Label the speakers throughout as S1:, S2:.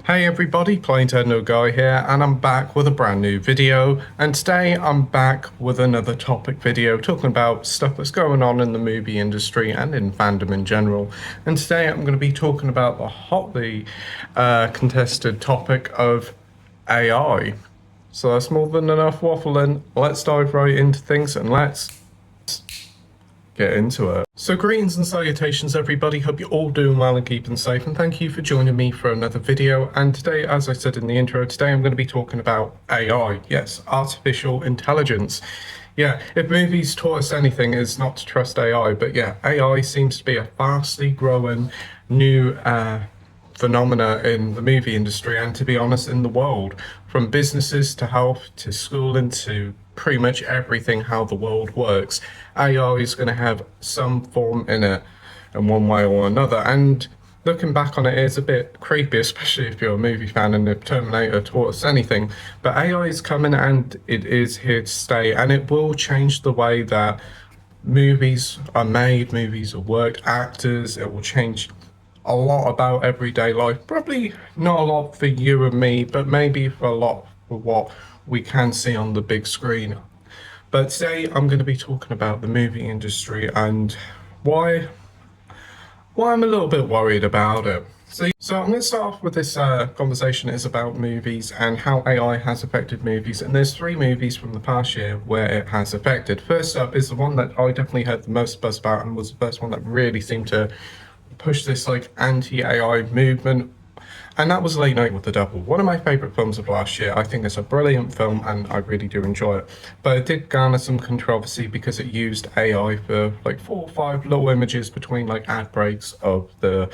S1: Hey everybody, Playtendoguy here, and I'm back with a brand new video. And today I'm back with another topic video talking about stuff that's going on in the movie industry and in fandom in general. And today I'm going to be talking about the hotly contested topic of AI. So that's more than enough waffling. Let's dive right into things and let's get into it. So greetings and salutations everybody, hope you're all doing well and keeping safe, and thank you for joining me for another video. And today, as I said in the intro, today I'm going to be talking about AI. Yes, artificial intelligence. Yeah, if movies taught us anything, it's not to trust AI, but yeah, AI seems to be a fastly growing new phenomena in the movie industry, and to be honest, in the world, from businesses to health to schooling to pretty much everything how the world works. AI is going to have some form in it in one way or another, and looking back on it is a bit creepy, especially if you're a movie fan and if Terminator taught us anything. But AI is coming and it is here to stay, and it will change the way that movies are made, movies are worked, actors. It will change a lot about everyday life. Probably not a lot for you and me, but maybe for a lot for what we can see on the big screen. But today I'm going to be talking about the movie industry and why I'm a little bit worried about it. So I'm going to start off with this conversation is about movies and how AI has affected movies. And there's three movies from the past year where it has affected. First up is the one that I definitely heard the most buzz about and was the first one that really seemed to push this like anti-AI movement, and that was Late Night with the Devil. One of my favorite films of last year. I think it's a brilliant film and I really do enjoy it, but it did garner some controversy because it used AI for like 4 or 5 little images between like ad breaks of the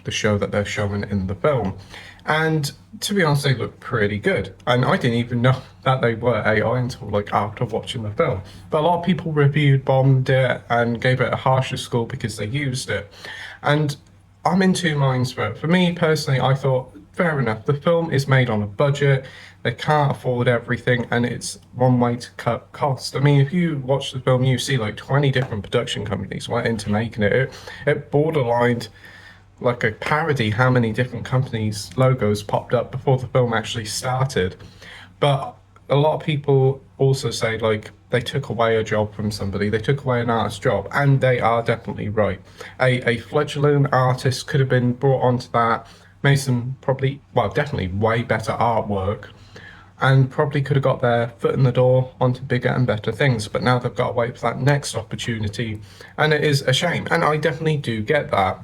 S1: show that they're showing in the film. And to be honest, they look pretty good. And I didn't even know that they were AI until like after watching the film. But a lot of people bombed it and gave it a harsher score because they used it. And I'm in two minds for it. For me personally, I thought, fair enough, the film is made on a budget. They can't afford everything, and it's one way to cut cost. I mean, if you watch the film, you see like 20 different production companies went into making it. It borderlined like a parody how many different companies' logos popped up before the film actually started. But a lot of people also say like they took away a job from somebody, they took away an artist's job, and they are definitely right. A fledgling artist could have been brought onto that, made some probably, well, definitely way better artwork, and probably could have got their foot in the door onto bigger and better things. But now they've got to wait for that next opportunity, and it is a shame. And I definitely do get that.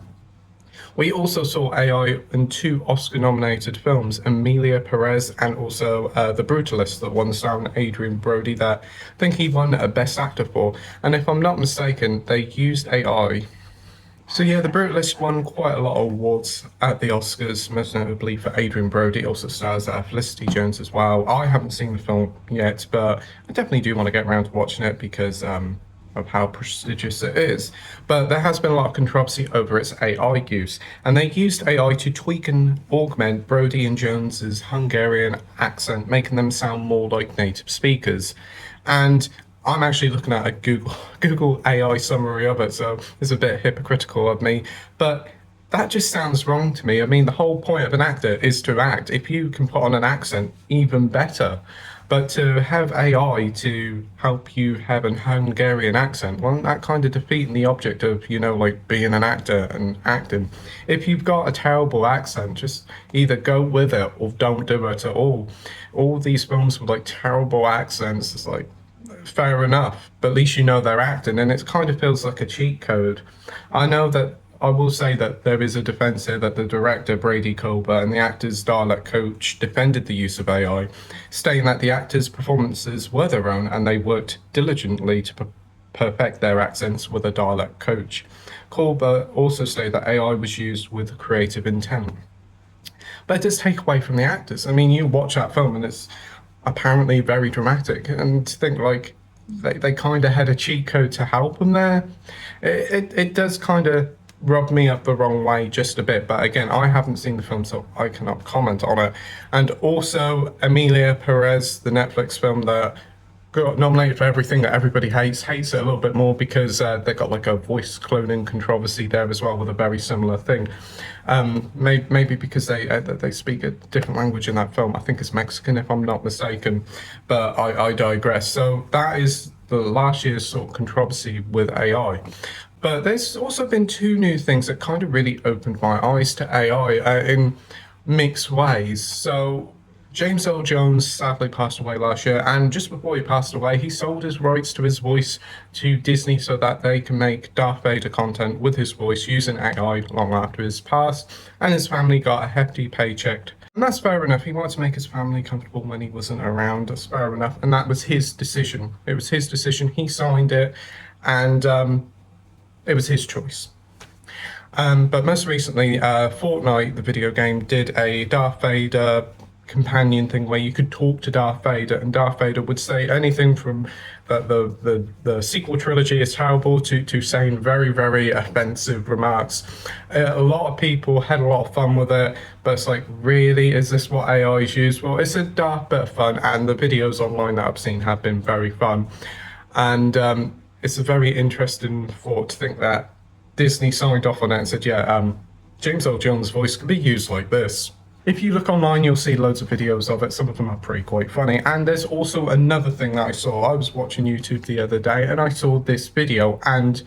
S1: We also saw AI in 2 Oscar-nominated films, Emilia Perez and also The Brutalist, that won starring Adrian Brody, that I think he won a Best Actor for. And if I'm not mistaken, they used AI. So yeah, The Brutalist won quite a lot of awards at the Oscars, most notably for Adrian Brody. It also stars Felicity Jones as well. I haven't seen the film yet, but I definitely do want to get around to watching it because of how prestigious it is. But there has been a lot of controversy over its AI use, and they used AI to tweak and augment Brody and Jones's Hungarian accent, making them sound more like native speakers. And I'm actually looking at a Google AI summary of it, so it's a bit hypocritical of me, but that just sounds wrong to me. I mean, the whole point of an actor is to act. If you can put on an accent, even better. But to have AI to help you have an Hungarian accent, well, that kind of defeating the object of, like being an actor and acting. If you've got a terrible accent, just either go with it or don't do it at all. All these films with like terrible accents, it's like, fair enough, but at least you know they're acting, and it kind of feels like a cheat code. I will say that there is a defense here that the director, Brady Colbert, and the actor's dialect coach defended the use of AI, stating that the actors' performances were their own and they worked diligently to perfect their accents with a dialect coach. Colbert also stated that AI was used with creative intent. But it does take away from the actors. I mean, you watch that film and it's apparently very dramatic, and to think like they kind of had a cheat code to help them there, it does kind of rubbed me up the wrong way just a bit. But again, I haven't seen the film, so I cannot comment on it. And also, Emilia Perez, the Netflix film that got nominated for everything that everybody hates it a little bit more because they got like a voice cloning controversy there as well with a very similar thing. Maybe because they speak a different language in that film. I think it's Mexican if I'm not mistaken, but I digress. So that is the last year's sort of controversy with AI. But there's also been two new things that kind of really opened my eyes to AI in mixed ways. So James Earl Jones sadly passed away last year, and just before he passed away, he sold his rights to his voice to Disney so that they can make Darth Vader content with his voice using AI long after his passed, and his family got a hefty paycheck. And that's fair enough. He wanted to make his family comfortable when he wasn't around. That's fair enough. And that was his decision. It was his decision. He signed it, and it was his choice. But most recently, Fortnite, the video game, did a Darth Vader companion thing where you could talk to Darth Vader, and Darth Vader would say anything from that the sequel trilogy is terrible to saying very, very offensive remarks. A lot of people had a lot of fun with it, but it's like, really, is this what AI is used for? It's a dark bit of fun, and the videos online that I've seen have been very fun. And it's a very interesting thought to think that Disney signed off on it and said, yeah, James Earl Jones' voice can be used like this. If you look online, you'll see loads of videos of it. Some of them are quite funny. And there's also another thing that I saw. I was watching YouTube the other day and I saw this video and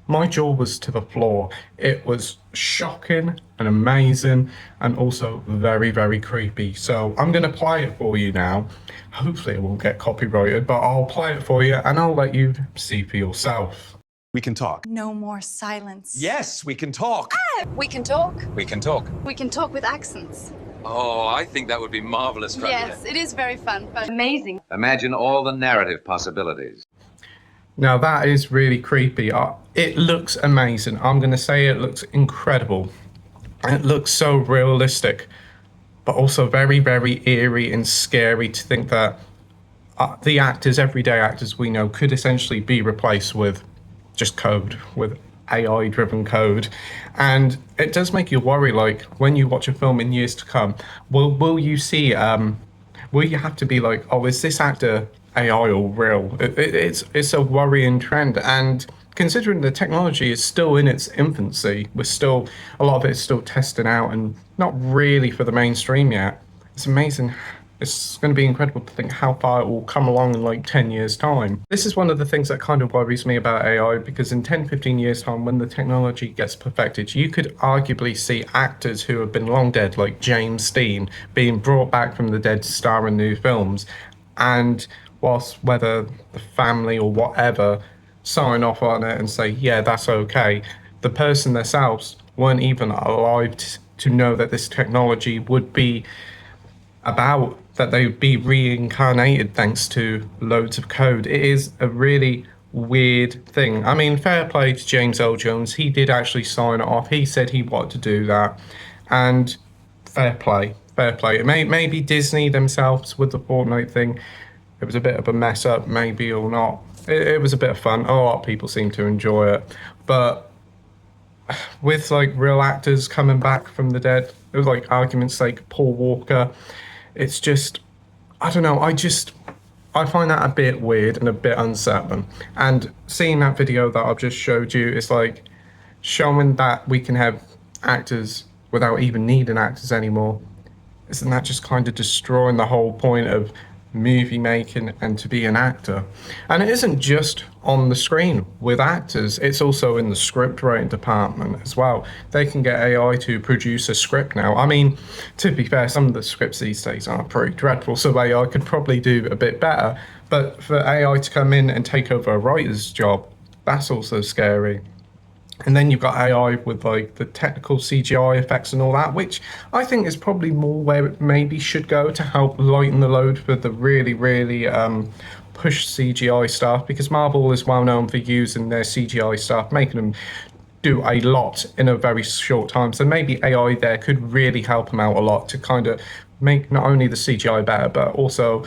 S1: my jaw was to the floor. It was shocking and amazing and also very, very creepy. So I'm going to play it for you now. Hopefully it won't get copyrighted, but I'll play it for you and I'll let you see for yourself.
S2: We can talk.
S3: No more silence.
S2: Yes, we can talk.
S3: We can talk.
S2: We can talk.
S3: We can talk with accents.
S4: Oh, I think that would be marvelous.
S3: Yes, it is very fun, but amazing.
S5: Imagine all the narrative possibilities.
S1: Now that is really creepy. It looks amazing. I'm going to say it looks incredible. It looks so realistic, but also very, very eerie and scary to think that the actors, everyday actors we know, could essentially be replaced with just code, with AI-driven code. And it does make you worry, like, when you watch a film in years to come, will you see, will you have to be like, oh, is this actor AI or real? It's a worrying trend. And considering the technology is still in its infancy, a lot of it is still testing out and not really for the mainstream yet. It's amazing. It's going to be incredible to think how far it will come along in like 10 years time. This is one of the things that kind of worries me about AI, because in 10, 15 years time, when the technology gets perfected, you could arguably see actors who have been long dead, like James Dean, being brought back from the dead to star in new films. And whilst whether the family or whatever sign off on it and say, yeah, that's okay, the person themselves weren't even alive to know that this technology would be about, that they would be reincarnated thanks to loads of code. It is a really weird thing. I mean, fair play to James Earl Jones. He did actually sign it off. He said he wanted to do that. And fair play. It may be Disney themselves with the Fortnite thing. It was a bit of a mess up, maybe, or not. It was a bit of fun. A lot of people seem to enjoy it. But with like real actors coming back from the dead, it was like argument's sake, Paul Walker. It's just, I don't know, I find that a bit weird and a bit unsettling. And seeing that video that I've just showed you is like showing that we can have actors without even needing actors anymore. Isn't that just kind of destroying the whole point of movie making and to be an actor? And it isn't just on the screen with actors, it's also in the script writing department as well. They can get AI to produce a script now. I mean, to be fair, some of the scripts these days are pretty dreadful, so AI could probably do a bit better. But for AI to come in and take over a writer's job, that's also scary. And then you've got AI with like the technical CGI effects and all that, which I think is probably more where it maybe should go to help lighten the load for the really, really push CGI stuff, because Marvel is well known for using their CGI stuff, making them do a lot in a very short time. So maybe AI there could really help them out a lot to kind of make not only the CGI better, but also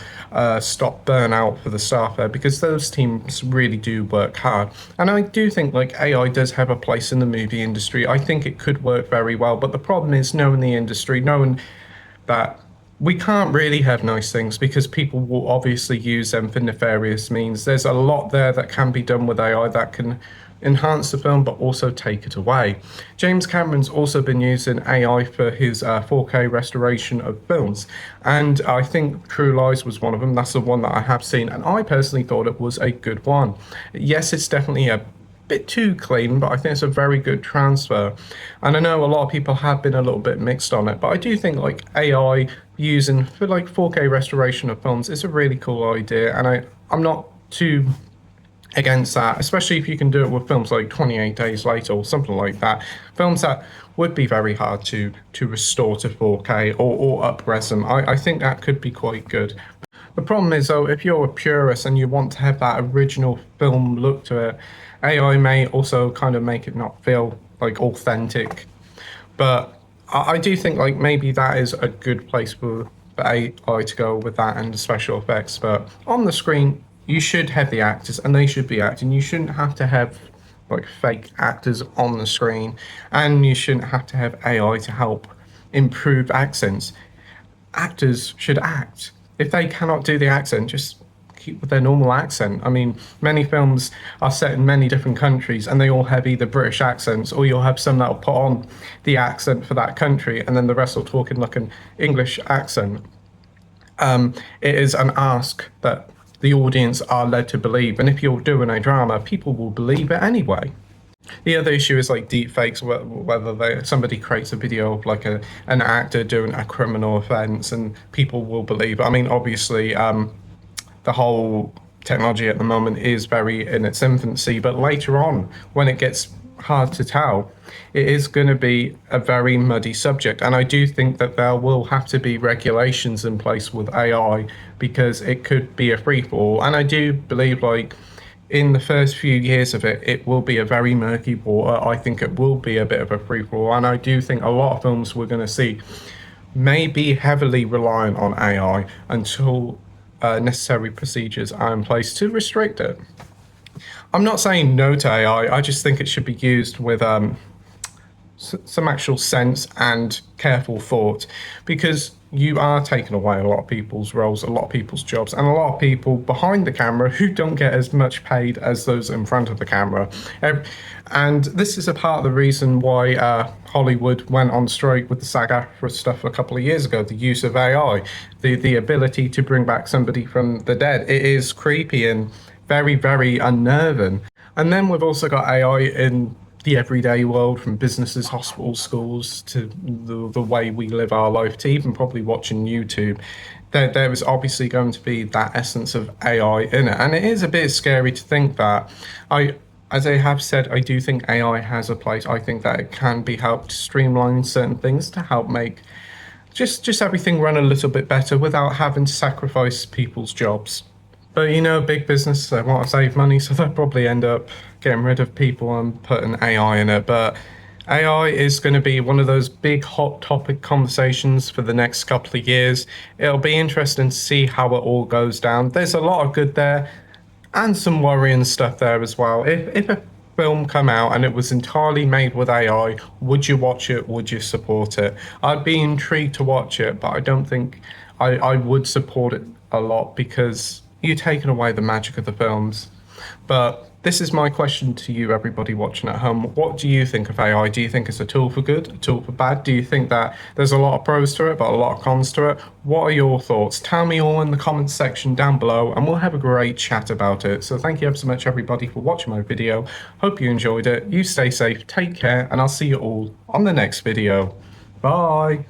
S1: stop burnout for the staff there, because those teams really do work hard. And I do think like AI does have a place in the movie industry. I think it could work very well, but the problem is knowing the industry, knowing that we can't really have nice things because people will obviously use them for nefarious means. There's a lot there that can be done with AI that can enhance the film but also take it away. James Cameron's also been using AI for his 4K restoration of films, and I think True Lies was one of them. That's the one that I have seen, and I personally thought it was a good one. Yes, it's definitely a bit too clean, but I think it's a very good transfer. And I know a lot of people have been a little bit mixed on it, but I do think like AI using for like 4K restoration of films is a really cool idea, and I'm not too against that, especially if you can do it with films like 28 Days Later or something like that. Films that would be very hard to restore to 4K or up-res them. I think that could be quite good. The problem is though, if you're a purist and you want to have that original film look to it, AI may also kind of make it not feel like authentic. But I do think like maybe that is a good place for AI to go with that and the special effects. But on the screen, you should have the actors and they should be acting. You shouldn't have to have like fake actors on the screen, and you shouldn't have to have AI to help improve accents. Actors should act. If they cannot do the accent, just keep with their normal accent. I mean, many films are set in many different countries and they all have either British accents, or you'll have some that'll put on the accent for that country and then the rest will talk in like an English accent. It is an ask that the audience are led to believe, and if you're doing a drama, people will believe it anyway. The other issue is like deepfakes, whether somebody creates a video of like an actor doing a criminal offense and people will believe. I mean, obviously, the whole technology at the moment is very in its infancy, but later on, when it gets hard to tell, it is going to be a very muddy subject. And I do think that there will have to be regulations in place with AI because it could be a free-for-all. And I do believe like in the first few years of it, it will be a very murky water. I think it will be a bit of a free-for-all. And I do think a lot of films we're going to see may be heavily reliant on AI until necessary procedures are in place to restrict it. I'm not saying no to AI, I just think it should be used with some actual sense and careful thought, because you are taking away a lot of people's roles, a lot of people's jobs, and a lot of people behind the camera who don't get as much paid as those in front of the camera. And this is a part of the reason why Hollywood went on strike with the SAG-AFTRA stuff a couple of years ago, the use of AI, the ability to bring back somebody from the dead. It is creepy and very, very unnerving. And then we've also got AI in the everyday world, from businesses, hospitals, schools, to the way we live our life, to even probably watching YouTube. There is obviously going to be that essence of AI in it. And it is a bit scary to think that. As I have said, I do think AI has a place. I think that it can be helped streamline certain things to help make just everything run a little bit better without having to sacrifice people's jobs. But you know, big business, they want to save money, so they'll probably end up getting rid of people and putting AI in it. But AI is going to be one of those big hot topic conversations for the next couple of years. It'll be interesting to see how it all goes down. There's a lot of good there and some worrying stuff there as well. If a film come out and it was entirely made with AI, would you watch it? Would you support it? I'd be intrigued to watch it, but I don't think I would support it a lot, because you're taking away the magic of the films. But this is my question to you, everybody watching at home. What do you think of AI? Do you think it's a tool for good, a tool for bad? Do you think that there's a lot of pros to it, but a lot of cons to it? What are your thoughts? Tell me all in the comments section down below, and we'll have a great chat about it. So thank you ever so much, everybody, for watching my video. Hope you enjoyed it. You stay safe, take care, and I'll see you all on the next video. Bye.